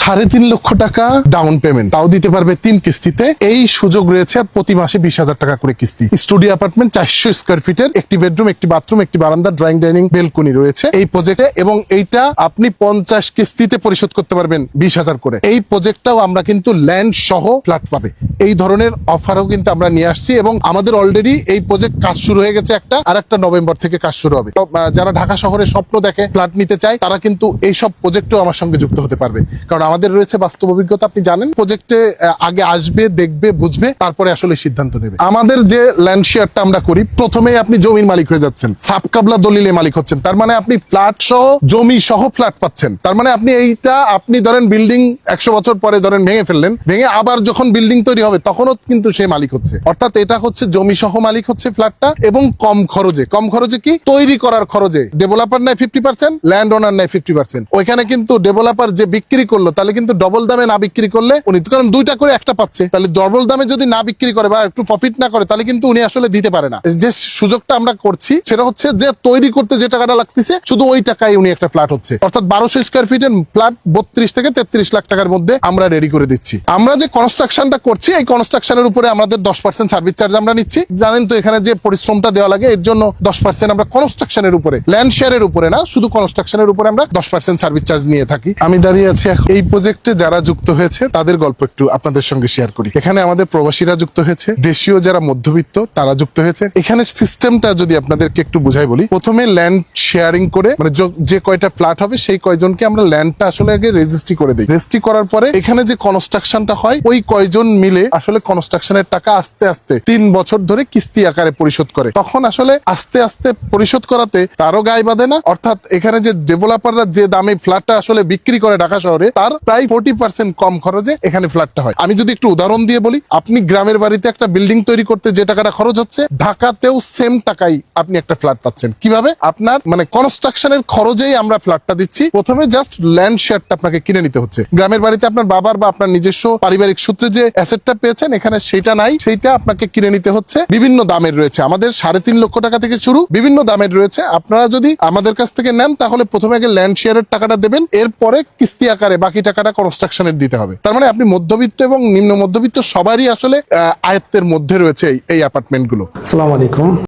3.5 লক্ষ টাকা down payment, তাও দিতে পারবে 3 কিস্তিতে। এই সুযোগ রয়েছে। আর প্রতি মাসে 20,000 টাকা করে কিস্তি। স্টুডিও অ্যাপার্টমেন্ট 400 স্কয়ার ফিটের, একটি বেডরুম, একটি বাথরুম, একটি বারান্দা, ড্রয়িং ডাইনিং, বেলকনি রয়েছে এই প্রজেক্টে, এবং এইটা আপনি 50 কিস্তিতে পরিশোধ করতে পারবেন 20,000 করে। এই প্রজেক্টটাও আমরা কিন্তু ল্যান্ড সহ ফ্ল্যাট পাবে, এই ধরনের অফারও কিন্তু আমরা নিয়ে আসছি। এবং আমাদের অলরেডি এই প্রজেক্ট কাজ শুরু হয়ে গেছে একটা, আর একটা নভেম্বর থেকে কাজ শুরু হবে। যারা ঢাকা শহরে স্বপ্ন দেখে ফ্ল্যাট নিতে চায়, তারা কিন্তু এইসব প্রজেক্টও আমার সঙ্গে যুক্ত হতে পারবে, কারণ আমাদের রয়েছে বাস্তব অভিজ্ঞতা। আপনি জানেন, প্রজেক্টে আগে আসবে, দেখবে, বুঝবে, তারপরে আসলে সিদ্ধান্ত নেবে। আমাদের যে ল্যান্ড শেয়ারটা আমরা করি, প্রথমেই আপনি জমির মালিক হয়ে যাচ্ছেন, সাবকাবলা দলিলে মালিক হচ্ছেন, তার মানে আপনি ফ্ল্যাট সহ, জমি সহ ফ্ল্যাট পাচ্ছেন। তার মানে আপনি ধরেন বিল্ডিং 100 বছর পরে ধরেন ভেঙে ফেললেন, ভেঙে আবার যখন বিল্ডিং তৈরি হবে তখনও কিন্তু সে মালিক হচ্ছে। অর্থাৎ এটা হচ্ছে জমি সহ মালিক হচ্ছে ফ্ল্যাটটা, এবং কম খরচে কি তৈরি করার খরচে ডেভেলপার নেয় 50%, ল্যান্ড ওনার নেয় 50%। ওইখানে কিন্তু ডেভেলপার যে বিক্রি করলো, তাহলে কিন্তু ডবল দামে না বিক্রি করলে উনি, কারণ দুইটা করে একটা পাচ্ছে, তাহলে ডবল দামে যদি না বিক্রি করে বা একটু প্রফিট না করে, তাহলে কিন্তু উনি আসলে দিতে পারে না। যে সুযোগটা আমরা করছি সেটা হচ্ছে যে তৈরি করতে যে টাকাটা লাগতেছে, শুধু ওই টাকায় উনি একটা ফ্ল্যাট হচ্ছে। অর্থাৎ 1200 স্কয়ার ফিটের ফ্ল্যাট 32 থেকে 33 লাখ টাকার মধ্যে আমরা রেডি করে দিচ্ছি। আমরা যে কনস্ট্রাকশনটা করছি, এই কনস্ট্রাকশনের উপরে আমাদের 10% সার্ভিস চার্জ আমরা নিচ্ছি। জানেন তো এখানে যে পরিশ্রমটা দেওয়া লাগে, এর জন্য 10% আমরা কনস্ট্রাকশনের উপরে, ল্যান্ড শেয়ারের উপরে না, শুধু কনস্ট্রাকশনের উপরে আমরা 10% সার্ভিস চার্জ নিয়ে থাকি। আমি দাঁড়িয়ে আছি এই প্রজেক্টে যারা যুক্ত হয়েছে তাদের গল্প একটু আপনাদের সঙ্গে শেয়ার করি। এখানে আমাদের প্রবাসীরা যুক্ত হয়েছে, দেশীয় যারা মধ্যবিত্ত তারা যুক্ত হয়েছে। এখানের সিস্টেমটা যদি আপনাদেরকে একটু বুঝাই বলি, প্রথমে ল্যান্ড শেয়ারিং করে, মানে যে কয়টা ফ্ল্যাট হবে সেই কয়জনকে আমরা ল্যান্ডটা আসলে আগে রেজিস্ট্রি করে দিই। রেজিস্ট্রি করার পরে এখানে যে কনস্ট্রাকশনটা হয়, ওই কয়জন মিলে আসলে কনস্ট্রাকশনের টাকা আস্তে আস্তে 3 বছর ধরে কিস্তি আকারে পরিশোধ করে। তখন আসলে আস্তে আস্তে পরিশোধ করাতে তারও গায়ে বাঁধে না। অর্থাৎ এখানে যে ডেভেলপাররা যে দামে ফ্ল্যাটটা আসলে বিক্রি করে ঢাকা শহরে, তার প্রায় 40% কম খরচে এখানে ফ্ল্যাটটা হয়। আমি যদি একটু উদাহরণ দিয়ে বলি, আপনি গ্রামের বাড়িতে একটা বিল্ডিং তৈরি করতে যে টাকাটা খরচ হচ্ছে, ঢাকাতেও সেম টাকাই আপনি একটা ফ্ল্যাট পাচ্ছেন। কিভাবে? আপনার মানে কনস্ট্রাকশনের খরচেই আমরা ফ্ল্যাটটা দিচ্ছি। প্রথমে জাস্ট ল্যান্ড শেয়ারটা আপনাকে কিনে নিতে হচ্ছে। গ্রামের বাড়িতে আপনার বাবার বা আপনার নিজস্ব পারিবারিক সূত্রে যে অ্যাসেটটা পেয়েছেন, এখানে সেটা নাই, সেইটা আপনাকে কিনে নিতে হচ্ছে। বিভিন্ন দামের রয়েছে, আমাদের 3.5 লক্ষ টাকা থেকে শুরু, বিভিন্ন দামের রয়েছে। আপনারা যদি আমাদের কাছ থেকে নেন, তাহলে প্রথমে আগে ল্যান্ড শেয়ারের টাকাটা দেবেন, এরপরে কিস্তি আকারে বাকি টাকাটা কনস্ট্রাকশনের দিতে হবে। তার মানে আপনি মধ্যবিত্ত এবং নিম্ন মধ্যবিত্ত সবারই আসলে আয়ত্তের মধ্যে রয়েছে এই অ্যাপার্টমেন্ট গুলো। আসসালামু আলাইকুম।